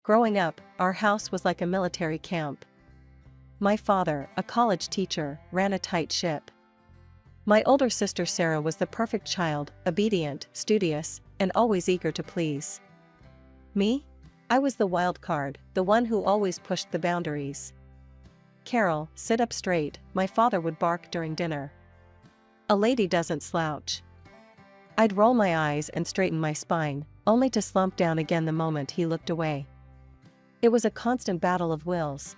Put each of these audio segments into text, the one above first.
Growing up, our house was like a military camp. My father, a college teacher, ran a tight ship. My older sister Sarah was the perfect child, obedient, studious, and always eager to please. Me? I was the wild card, the one who always pushed the boundaries. "Carol, sit up straight," my father would bark during dinner. "A lady doesn't slouch." I'd roll my eyes and straighten my spine, only to slump down again the moment he looked away. It was a constant battle of wills.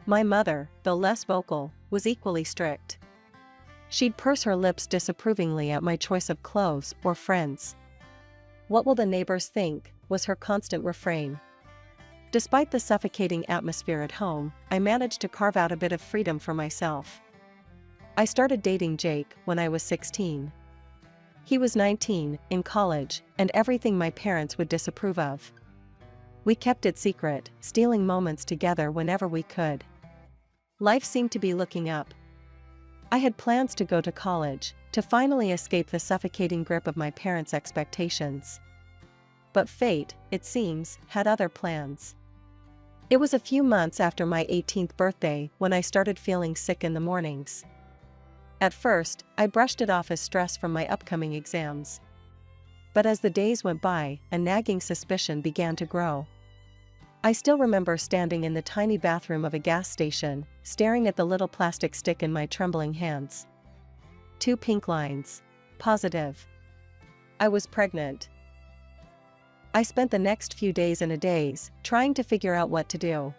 My mother, though less vocal, was equally strict. She'd purse her lips disapprovingly at my choice of clothes or friends. "What will the neighbors think?" was her constant refrain. Despite the suffocating atmosphere at home, I managed to carve out a bit of freedom for myself. I started dating Jake when I was 16. He was 19, in college, and everything my parents would disapprove of. We kept it secret, stealing moments together whenever we could. Life seemed to be looking up. I had plans to go to college, to finally escape the suffocating grip of my parents' expectations. But fate, it seems, had other plans. It was a few months after my 18th birthday when I started feeling sick in the mornings. At first, I brushed it off as stress from my upcoming exams. But as the days went by, a nagging suspicion began to grow. I still remember standing in the tiny bathroom of a gas station, staring at the little plastic stick in my trembling hands. 2 pink lines. Positive. I was pregnant. I spent the next few days in a daze, trying to figure out what to do.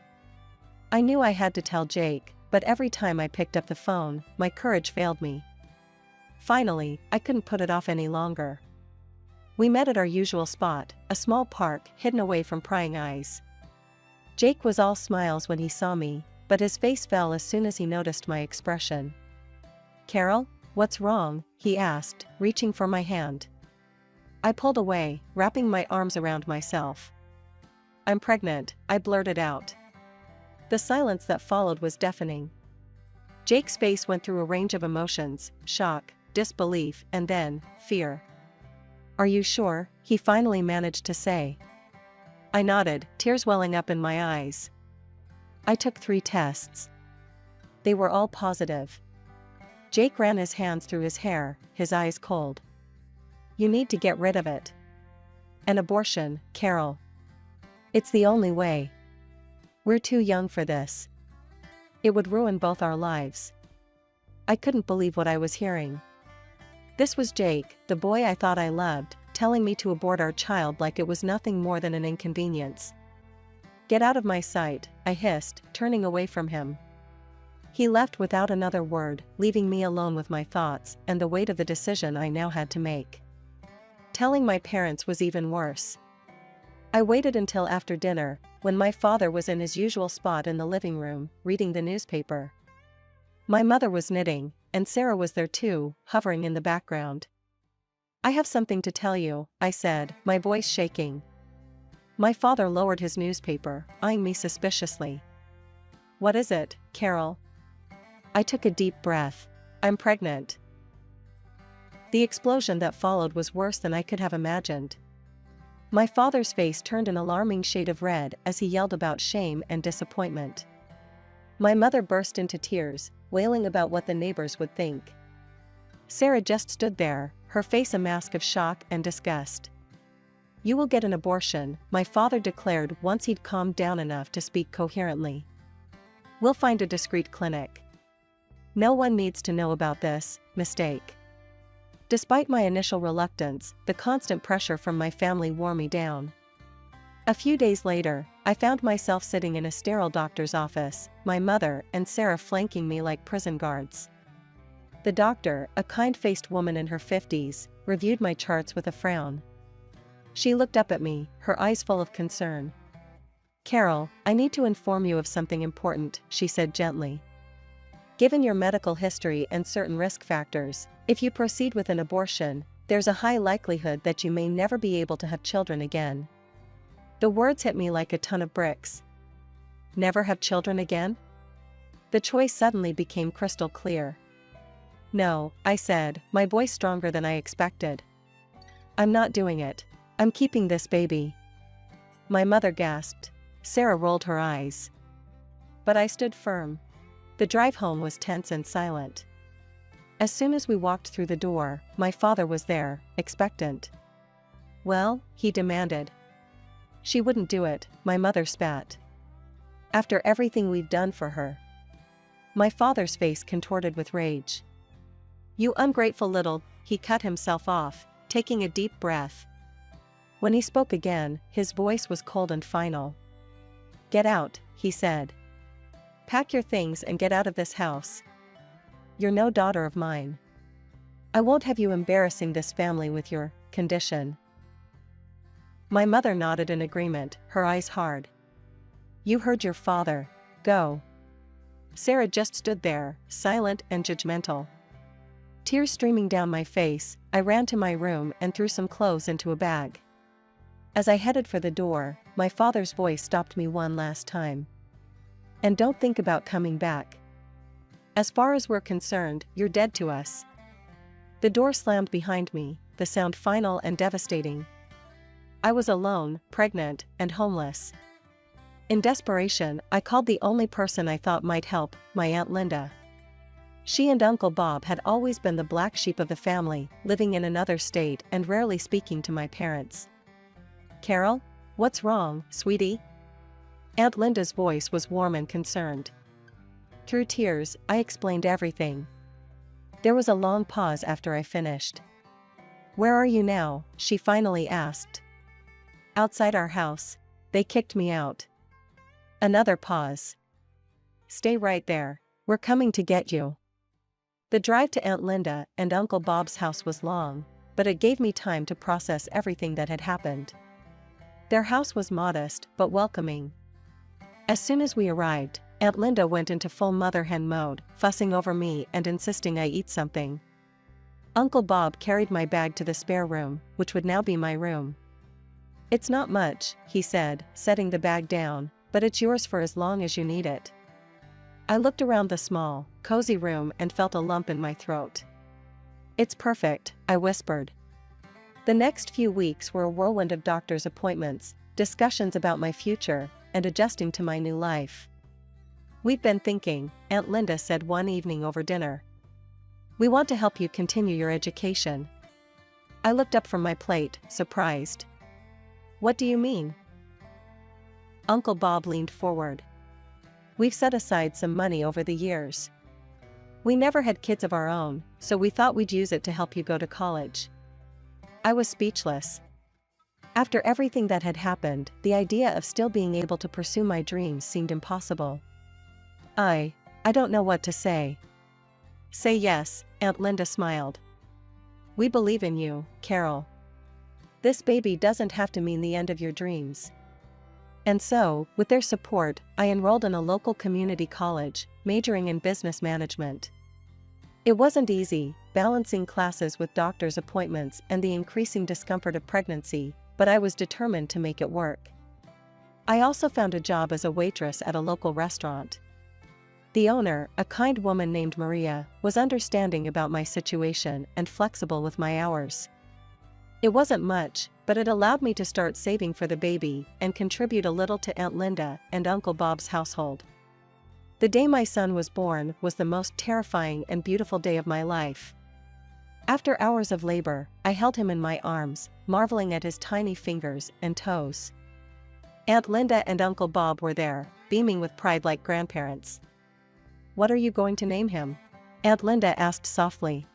I knew I had to tell Jake, but every time I picked up the phone, my courage failed me. Finally, I couldn't put it off any longer. We met at our usual spot, a small park hidden away from prying eyes. Jake was all smiles when he saw me, but his face fell as soon as he noticed my expression. "Carol, what's wrong?" he asked, reaching for my hand. I pulled away, wrapping my arms around myself. "I'm pregnant," I blurted out. The silence that followed was deafening. Jake's face went through a range of emotions: shock, disbelief, and then, fear. "Are you sure?" he finally managed to say. I nodded, tears welling up in my eyes. I took 3 tests. They were all positive. Jake ran his hands through his hair, his eyes cold. "You need to get rid of it." "An abortion, Carol. It's the only way. We're too young for this. It would ruin both our lives." I couldn't believe what I was hearing. This was Jake, the boy I thought I loved, telling me to abort our child like it was nothing more than an inconvenience. "Get out of my sight," I hissed, turning away from him. He left without another word, leaving me alone with my thoughts and the weight of the decision I now had to make. Telling my parents was even worse. I waited until after dinner, when my father was in his usual spot in the living room, reading the newspaper. My mother was knitting, and Sarah was there too, hovering in the background. "I have something to tell you," I said, my voice shaking. My father lowered his newspaper, eyeing me suspiciously. "What is it, Carol?" I took a deep breath. "I'm pregnant." The explosion that followed was worse than I could have imagined. My father's face turned an alarming shade of red as he yelled about shame and disappointment. My mother burst into tears, wailing about what the neighbors would think. Sarah just stood there, her face a mask of shock and disgust. "You will get an abortion," my father declared once he'd calmed down enough to speak coherently. "We'll find a discreet clinic. No one needs to know about this mistake." Despite my initial reluctance, the constant pressure from my family wore me down. A few days later, I found myself sitting in a sterile doctor's office, my mother and Sarah flanking me like prison guards. The doctor, a kind-faced woman in her 50s, reviewed my charts with a frown. She looked up at me, her eyes full of concern. "Carol, I need to inform you of something important," she said gently. "Given your medical history and certain risk factors, if you proceed with an abortion, there's a high likelihood that you may never be able to have children again." The words hit me like a ton of bricks. Never have children again? The choice suddenly became crystal clear. "No," I said, my voice stronger than I expected. "I'm not doing it. I'm keeping this baby." My mother gasped. Sarah rolled her eyes. But I stood firm. The drive home was tense and silent. As soon as we walked through the door, my father was there, expectant. "Well?" he demanded. "She wouldn't do it," my mother spat. "After everything we've done for her." My father's face contorted with rage. "You ungrateful little—" He cut himself off, taking a deep breath. When he spoke again, his voice was cold and final. "Get out," he said. "Pack your things and get out of this house. You're no daughter of mine. I won't have you embarrassing this family with your condition." My mother nodded in agreement, her eyes hard. "You heard your father. Go." Sarah just stood there, silent and judgmental. Tears streaming down my face, I ran to my room and threw some clothes into a bag. As I headed for the door, my father's voice stopped me one last time. "And don't think about coming back. As far as we're concerned, you're dead to us." The door slammed behind me, the sound final and devastating. I was alone, pregnant, and homeless. In desperation, I called the only person I thought might help, my Aunt Linda. She and Uncle Bob had always been the black sheep of the family, living in another state and rarely speaking to my parents. "Carol? What's wrong, sweetie?" Aunt Linda's voice was warm and concerned. Through tears, I explained everything. There was a long pause after I finished. "Where are you now?" she finally asked. "Outside our house. They kicked me out." Another pause. "Stay right there. We're coming to get you." The drive to Aunt Linda and Uncle Bob's house was long, but it gave me time to process everything that had happened. Their house was modest but welcoming. As soon as we arrived, Aunt Linda went into full mother hen mode, fussing over me and insisting I eat something. Uncle Bob carried my bag to the spare room, which would now be my room. "It's not much," he said, setting the bag down, "but it's yours for as long as you need it." I looked around the small, cozy room and felt a lump in my throat. "It's perfect," I whispered. The next few weeks were a whirlwind of doctor's appointments, discussions about my future, and adjusting to my new life. "We've been thinking," Aunt Linda said one evening over dinner. "We want to help you continue your education." I looked up from my plate, surprised. "What do you mean?" Uncle Bob leaned forward. "We've set aside some money over the years. We never had kids of our own, so we thought we'd use it to help you go to college." I was speechless. After everything that had happened, the idea of still being able to pursue my dreams seemed impossible. I don't know what to say." "Say yes," Aunt Linda smiled. "We believe in you, Carol. This baby doesn't have to mean the end of your dreams." And so, with their support, I enrolled in a local community college, majoring in business management. It wasn't easy, balancing classes with doctor's appointments and the increasing discomfort of pregnancy, but I was determined to make it work. I also found a job as a waitress at a local restaurant. The owner, a kind woman named Maria, was understanding about my situation and flexible with my hours. It wasn't much, but it allowed me to start saving for the baby and contribute a little to Aunt Linda and Uncle Bob's household. The day my son was born was the most terrifying and beautiful day of my life. After hours of labor, I held him in my arms, marveling at his tiny fingers and toes. Aunt Linda and Uncle Bob were there, beaming with pride like grandparents. "What are you going to name him?" Aunt Linda asked softly.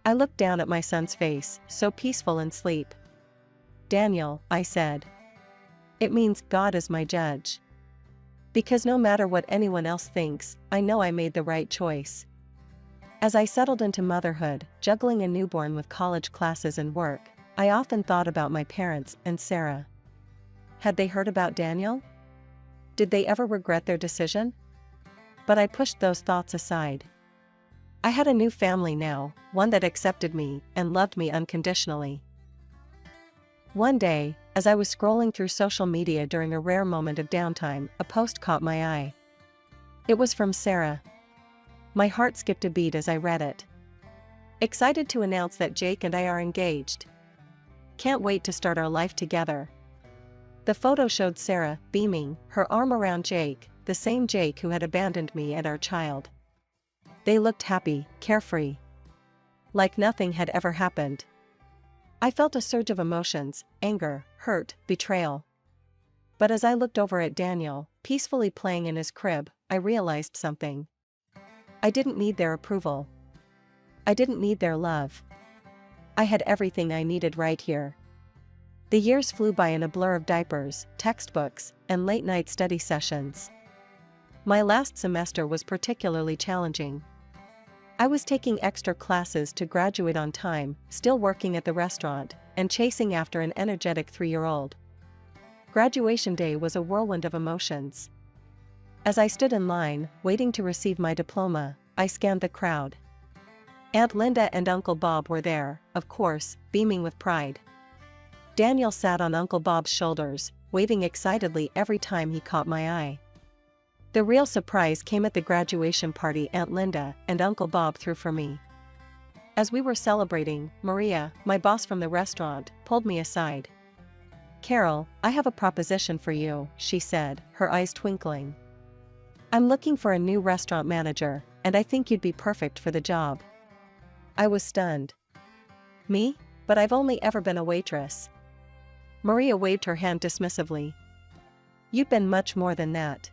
I looked down at my son's face, so peaceful in sleep. "Daniel," I said. "It means God is my judge. Because no matter what anyone else thinks, I know I made the right choice." As I settled into motherhood, juggling a newborn with college classes and work, I often thought about my parents and Sarah. Had they heard about Daniel? Did they ever regret their decision? But I pushed those thoughts aside. I had a new family now, one that accepted me and loved me unconditionally. One day, as I was scrolling through social media during a rare moment of downtime, a post caught my eye. It was from Sarah. My heart skipped a beat as I read it. "Excited to announce that Jake and I are engaged. Can't wait to start our life together." The photo showed Sarah, beaming, her arm around Jake, the same Jake who had abandoned me and our child. They looked happy, carefree. Like nothing had ever happened. I felt a surge of emotions, anger, hurt, betrayal. But as I looked over at Daniel, peacefully playing in his crib, I realized something. I didn't need their approval. I didn't need their love. I had everything I needed right here. The years flew by in a blur of diapers, textbooks, and late-night study sessions. My last semester was particularly challenging. I was taking extra classes to graduate on time, still working at the restaurant, and chasing after an energetic 3-year-old. Graduation day was a whirlwind of emotions. As I stood in line, waiting to receive my diploma, I scanned the crowd. Aunt Linda and Uncle Bob were there, of course, beaming with pride. Daniel sat on Uncle Bob's shoulders, waving excitedly every time he caught my eye. The real surprise came at the graduation party Aunt Linda and Uncle Bob threw for me. As we were celebrating, Maria, my boss from the restaurant, pulled me aside. "Carol, I have a proposition for you," she said, her eyes twinkling. "I'm looking for a new restaurant manager, and I think you'd be perfect for the job." I was stunned. "Me? But I've only ever been a waitress." Maria waved her hand dismissively. "You've been much more than that.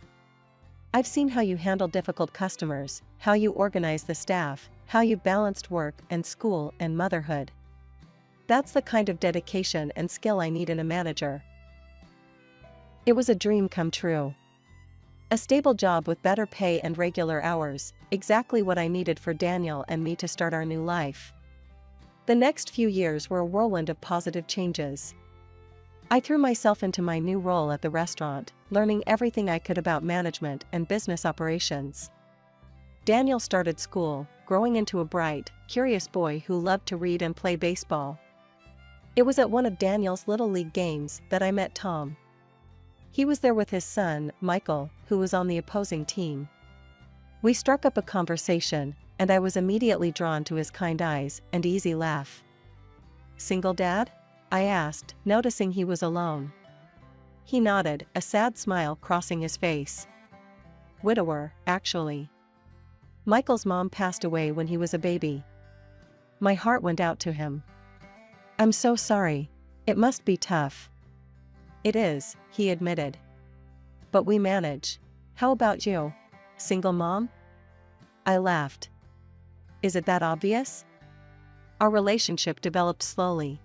I've seen how you handle difficult customers, how you organize the staff, how you balanced work and school and motherhood. That's the kind of dedication and skill I need in a manager." It was a dream come true. A stable job with better pay and regular hours, exactly what I needed for Daniel and me to start our new life. The next few years were a whirlwind of positive changes. I threw myself into my new role at the restaurant, learning everything I could about management and business operations. Daniel started school, growing into a bright, curious boy who loved to read and play baseball. It was at one of Daniel's Little League games that I met Tom. He was there with his son, Michael, who was on the opposing team. We struck up a conversation, and I was immediately drawn to his kind eyes and easy laugh. "Single dad?" I asked, noticing he was alone. He nodded, a sad smile crossing his face. "Widower, actually. Michael's mom passed away when he was a baby." My heart went out to him. "I'm so sorry. It must be tough." "It is," he admitted. "But we manage. How about you? Single mom?" I laughed. "Is it that obvious?" Our relationship developed slowly.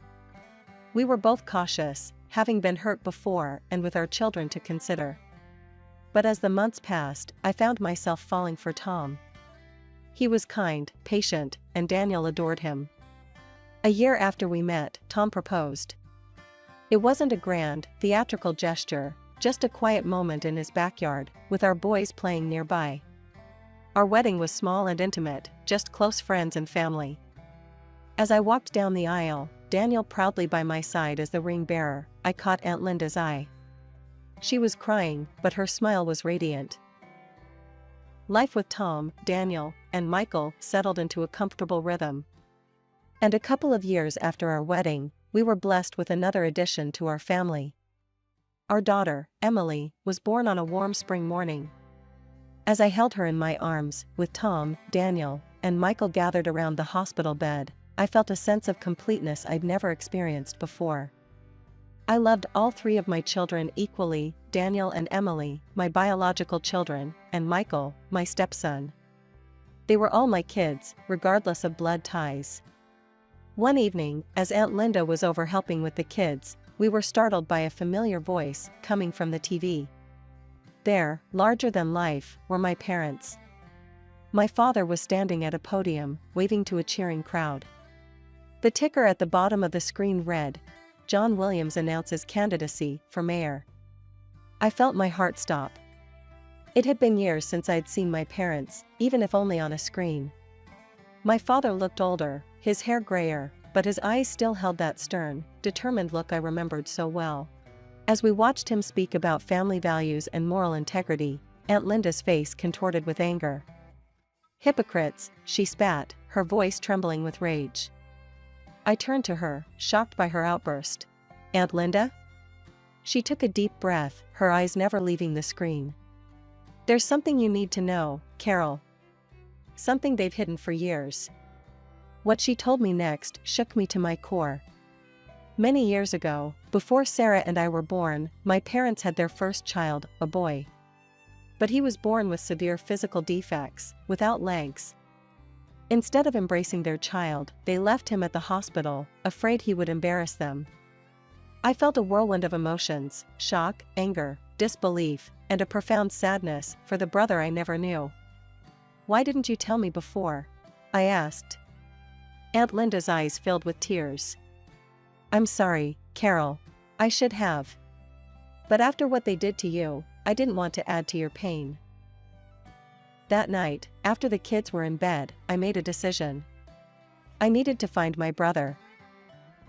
We were both cautious, having been hurt before and with our children to consider. But as the months passed, I found myself falling for Tom. He was kind, patient, and Daniel adored him. A year after we met, Tom proposed. It wasn't a grand, theatrical gesture, just a quiet moment in his backyard, with our boys playing nearby. Our wedding was small and intimate, just close friends and family. As I walked down the aisle, Daniel proudly by my side as the ring bearer, I caught Aunt Linda's eye. She was crying, but her smile was radiant. Life with Tom, Daniel, and Michael settled into a comfortable rhythm. And a couple of years after our wedding, we were blessed with another addition to our family. Our daughter, Emily, was born on a warm spring morning. As I held her in my arms, with Tom, Daniel, and Michael gathered around the hospital bed, I felt a sense of completeness I'd never experienced before. I loved all 3 of my children equally, Daniel and Emily, my biological children, and Michael, my stepson. They were all my kids, regardless of blood ties. One evening, as Aunt Linda was over helping with the kids, we were startled by a familiar voice coming from the TV. There, larger than life, were my parents. My father was standing at a podium, waving to a cheering crowd. The ticker at the bottom of the screen read, "John Williams announces candidacy for mayor." I felt my heart stop. It had been years since I'd seen my parents, even if only on a screen. My father looked older, his hair grayer, but his eyes still held that stern, determined look I remembered so well. As we watched him speak about family values and moral integrity, Aunt Linda's face contorted with anger. "Hypocrites," she spat, her voice trembling with rage. I turned to her, shocked by her outburst. "Aunt Linda? She took a deep breath, her eyes never leaving the screen. "There's something you need to know, Carol. Something they've hidden for years." What she told me next shook me to my core. Many years ago, before Sarah and I were born, my parents had their first child, a boy. But he was born with severe physical defects, without legs. Instead of embracing their child, they left him at the hospital, afraid he would embarrass them. I felt a whirlwind of emotions: shock, anger, disbelief, and a profound sadness for the brother I never knew. "Why didn't you tell me before?" I asked. Aunt Linda's eyes filled with tears. "I'm sorry, Carol. I should have. But after what they did to you, I didn't want to add to your pain." That night, after the kids were in bed, I made a decision. I needed to find my brother.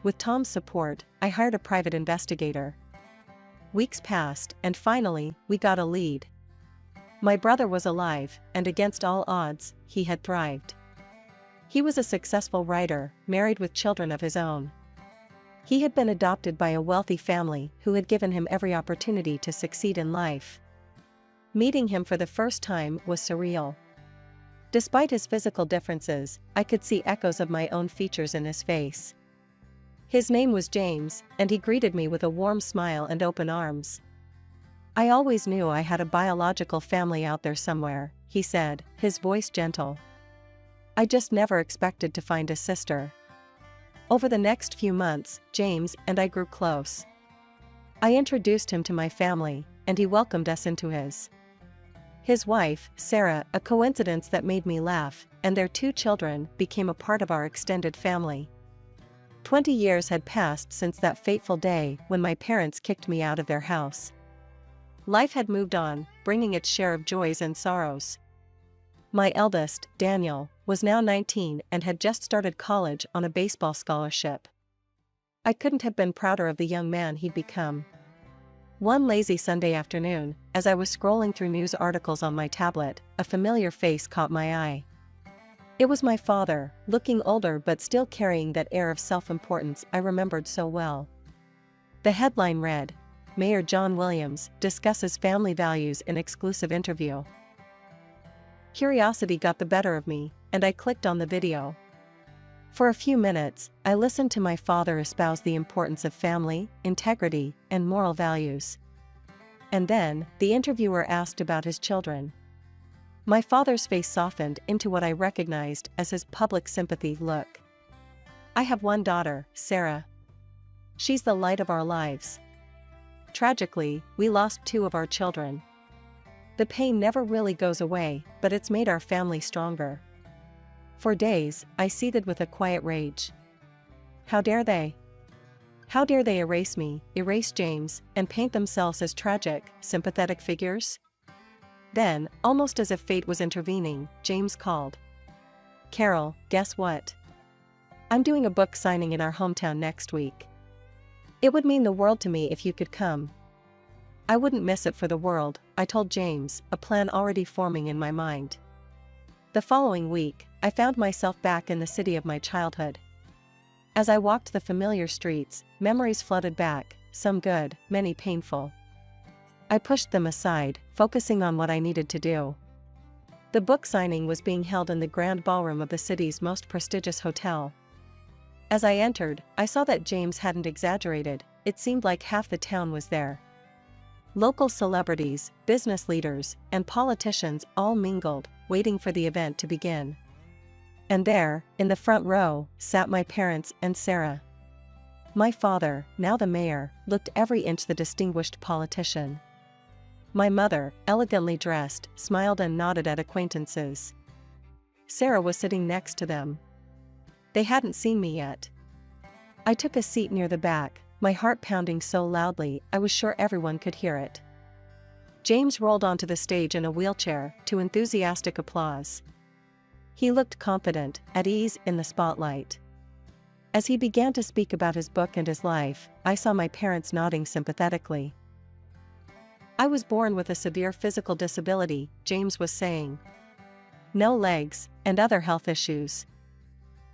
With Tom's support, I hired a private investigator. Weeks passed, and finally, we got a lead. My brother was alive, and against all odds, he had thrived. He was a successful writer, married with children of his own. He had been adopted by a wealthy family who had given him every opportunity to succeed in life. Meeting him for the first time was surreal. Despite his physical differences, I could see echoes of my own features in his face. His name was James, and he greeted me with a warm smile and open arms. "I always knew I had a biological family out there somewhere," he said, his voice gentle. "I just never expected to find a sister." Over the next few months, James and I grew close. I introduced him to my family, and he welcomed us into his. His wife, Sarah, a coincidence that made me laugh, and their 2 children became a part of our extended family. 20 years had passed since that fateful day when my parents kicked me out of their house. Life had moved on, bringing its share of joys and sorrows. My eldest, Daniel, was now 19 and had just started college on a baseball scholarship. I couldn't have been prouder of the young man he'd become. One lazy Sunday afternoon, as I was scrolling through news articles on my tablet, a familiar face caught my eye. It was my father, looking older but still carrying that air of self-importance I remembered so well. The headline read, "Mayor John Williams discusses family values in exclusive interview." Curiosity got the better of me, and I clicked on the video. For a few minutes, I listened to my father espouse the importance of family, integrity, and moral values. And then, the interviewer asked about his children. My father's face softened into what I recognized as his public sympathy look. "I have one daughter, Sarah. She's the light of our lives. Tragically, we lost 2 of our children. The pain never really goes away, but it's made our family stronger." For days, I seethed with a quiet rage. How dare they? How dare they erase me, erase James, and paint themselves as tragic, sympathetic figures? Then, almost as if fate was intervening, James called. "Carol, guess what? I'm doing a book signing in our hometown next week. It would mean the world to me if you could come." "I wouldn't miss it for the world," I told James, a plan already forming in my mind. The following week, I found myself back in the city of my childhood. As I walked the familiar streets, memories flooded back, some good, many painful. I pushed them aside, focusing on what I needed to do. The book signing was being held in the grand ballroom of the city's most prestigious hotel. As I entered, I saw that James hadn't exaggerated, it seemed like half the town was there. Local celebrities, business leaders, and politicians all mingled, waiting for the event to begin. And there, in the front row, sat my parents and Sarah. My father, now the mayor, looked every inch the distinguished politician. My mother, elegantly dressed, smiled and nodded at acquaintances. Sarah was sitting next to them. They hadn't seen me yet. I took a seat near the back, my heart pounding so loudly I was sure everyone could hear it. James rolled onto the stage in a wheelchair, to enthusiastic applause. He looked confident, at ease in the spotlight. As he began to speak about his book and his life, I saw my parents nodding sympathetically. "I was born with a severe physical disability," James was saying. "No legs, and other health issues.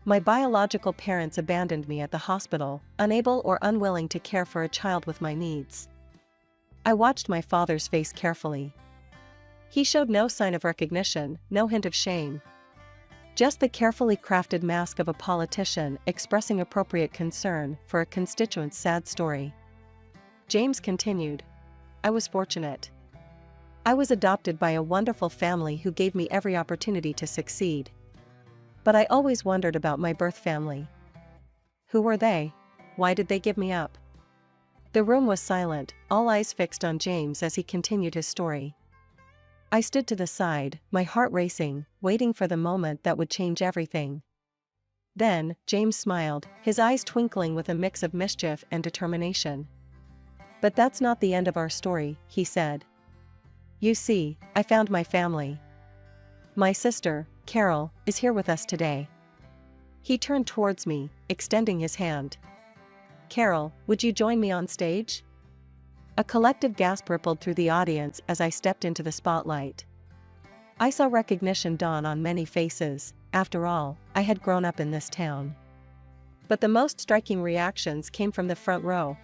My biological parents abandoned me at the hospital, unable or unwilling to care for a child with my needs. I watched my father's face carefully. He showed no sign of recognition, no hint of shame. Just the carefully crafted mask of a politician expressing appropriate concern for a constituent's sad story. James continued. I was fortunate. I was adopted by a wonderful family who gave me every opportunity to succeed. But I always wondered about my birth family. Who were they? Why did they give me up? The room was silent, all eyes fixed on James as he continued his story. I stood to the side, my heart racing, waiting for the moment that would change everything. Then, James smiled, his eyes twinkling with a mix of mischief and determination. But that's not the end of our story, he said. You see, I found my family. My sister, Carol, is here with us today. He turned towards me, extending his hand. Carol, would you join me on stage? A collective gasp rippled through the audience as I stepped into the spotlight. I saw recognition dawn on many faces. After all, I had grown up in this town. But the most striking reactions came from the front row.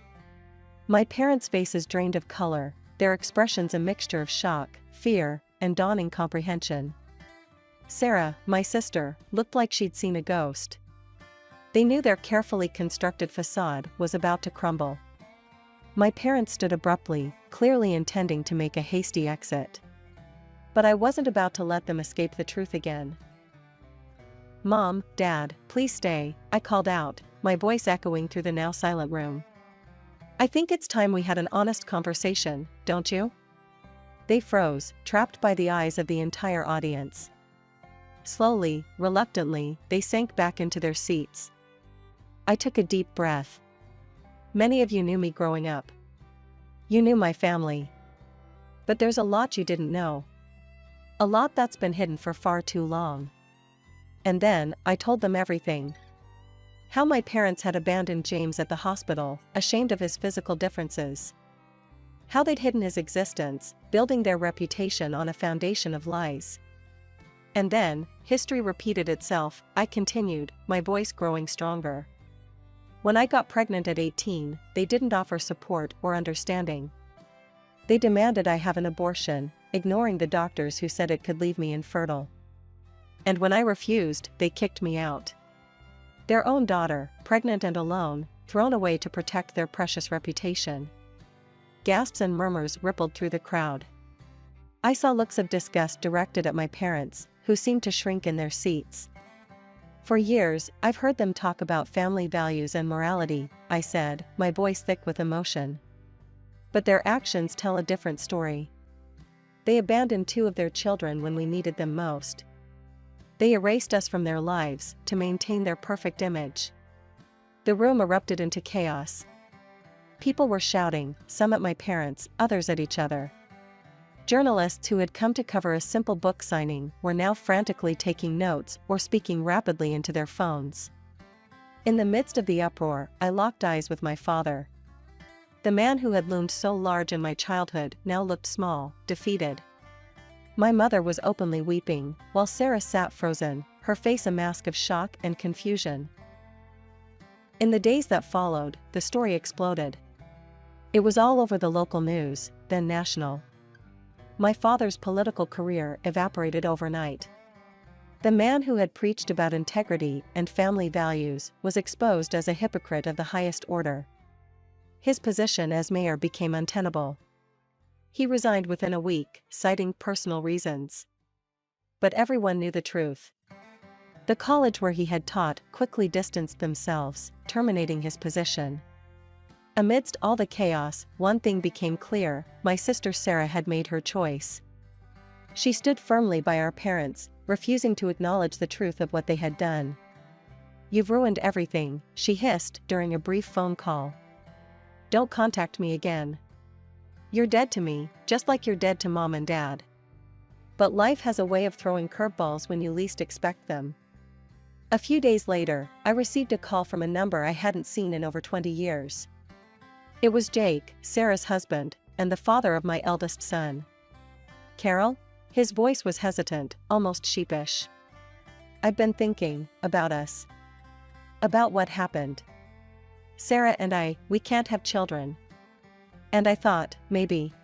My parents' faces drained of color, their expressions a mixture of shock, fear, and dawning comprehension. Sarah, my sister, looked like she'd seen a ghost. They knew their carefully constructed facade was about to crumble. My parents stood abruptly, clearly intending to make a hasty exit. But I wasn't about to let them escape the truth again. Mom, Dad, please stay, I called out, my voice echoing through the now silent room. I think it's time we had an honest conversation, don't you? They froze, trapped by the eyes of the entire audience. Slowly, reluctantly, they sank back into their seats. I took a deep breath. Many of you knew me growing up. You knew my family. But there's a lot you didn't know. A lot that's been hidden for far too long. And then, I told them everything. How my parents had abandoned James at the hospital, ashamed of his physical differences. How they'd hidden his existence, building their reputation on a foundation of lies. And then, history repeated itself, I continued, my voice growing stronger. When I got pregnant at 18, they didn't offer support or understanding. They demanded I have an abortion, ignoring the doctors who said it could leave me infertile. And when I refused, they kicked me out. Their own daughter, pregnant and alone, thrown away to protect their precious reputation. Gasps and murmurs rippled through the crowd. I saw looks of disgust directed at my parents, who seemed to shrink in their seats. For years, I've heard them talk about family values and morality, I said, my voice thick with emotion. But their actions tell a different story. They abandoned 2 of their children when we needed them most. They erased us from their lives to maintain their perfect image. The room erupted into chaos. People were shouting, some at my parents, others at each other. Journalists who had come to cover a simple book signing were now frantically taking notes or speaking rapidly into their phones. In the midst of the uproar, I locked eyes with my father. The man who had loomed so large in my childhood now looked small, defeated. My mother was openly weeping, while Sarah sat frozen, her face a mask of shock and confusion. In the days that followed, the story exploded. It was all over the local news, then national. My father's political career evaporated overnight. The man who had preached about integrity and family values was exposed as a hypocrite of the highest order. His position as mayor became untenable. He resigned within a week, citing personal reasons. But everyone knew the truth. The college where he had taught quickly distanced themselves, terminating his position. Amidst all the chaos, one thing became clear, my sister Sarah had made her choice. She stood firmly by our parents, refusing to acknowledge the truth of what they had done. You've ruined everything, she hissed during a brief phone call. Don't contact me again. You're dead to me, just like you're dead to Mom and Dad. But life has a way of throwing curveballs when you least expect them. A few days later, I received a call from a number I hadn't seen in over 20 years. It was Jake, Sarah's husband, and the father of my eldest son. Carol? His voice was hesitant, almost sheepish. I've been thinking about us. About what happened. Sarah and we can't have children. And I thought, maybe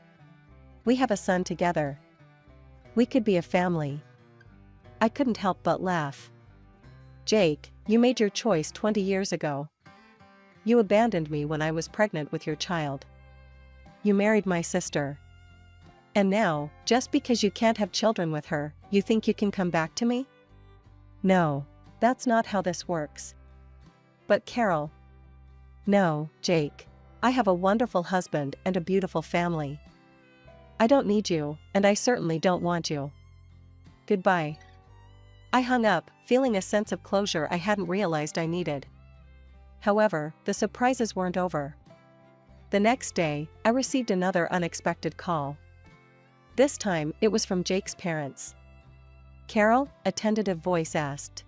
we have a son together. We could be a family. I couldn't help but laugh. Jake, you made your choice 20 years ago. You abandoned me when I was pregnant with your child. You married my sister. And now, just because you can't have children with her, you think you can come back to me? No, that's not how this works. But Carol. No, Jake. I have a wonderful husband and a beautiful family. I don't need you, and I certainly don't want you. Goodbye. I hung up, feeling a sense of closure I hadn't realized I needed. However, the surprises weren't over. The next day, I received another unexpected call. This time, it was from Jake's parents. Carol, a tentative voice asked.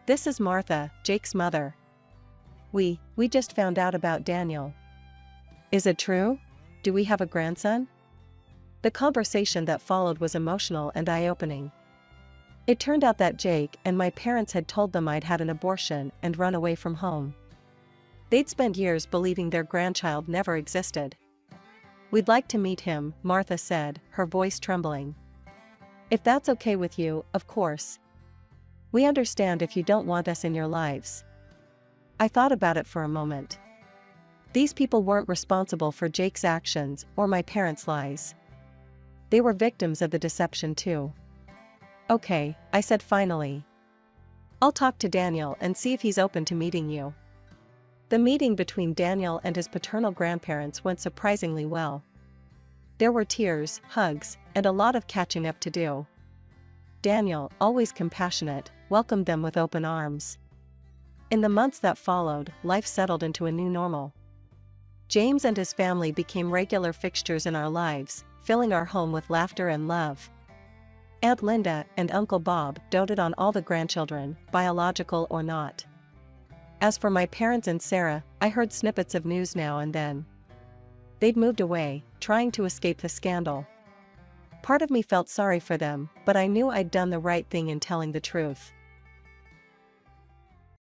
This is Martha, Jake's mother. We just found out about Daniel. Is it true? Do we have a grandson? The conversation that followed was emotional and eye-opening. It turned out that Jake and my parents had told them I'd had an abortion and run away from home. They'd spent years believing their grandchild never existed. We'd like to meet him, Martha said, her voice trembling. If that's okay with you, of course. We understand if you don't want us in your lives. I thought about it for a moment. These people weren't responsible for Jake's actions or my parents' lies. They were victims of the deception too. Okay, I said finally. I'll talk to Daniel and see if he's open to meeting you. The meeting between Daniel and his paternal grandparents went surprisingly well. There were tears, hugs, and a lot of catching up to do. Daniel, always compassionate, welcomed them with open arms. In the months that followed, life settled into a new normal. James and his family became regular fixtures in our lives, filling our home with laughter and love. Aunt Linda and Uncle Bob doted on all the grandchildren, biological or not. As for my parents and Sarah, I heard snippets of news now and then. They'd moved away, trying to escape the scandal. Part of me felt sorry for them, but I knew I'd done the right thing in telling the truth.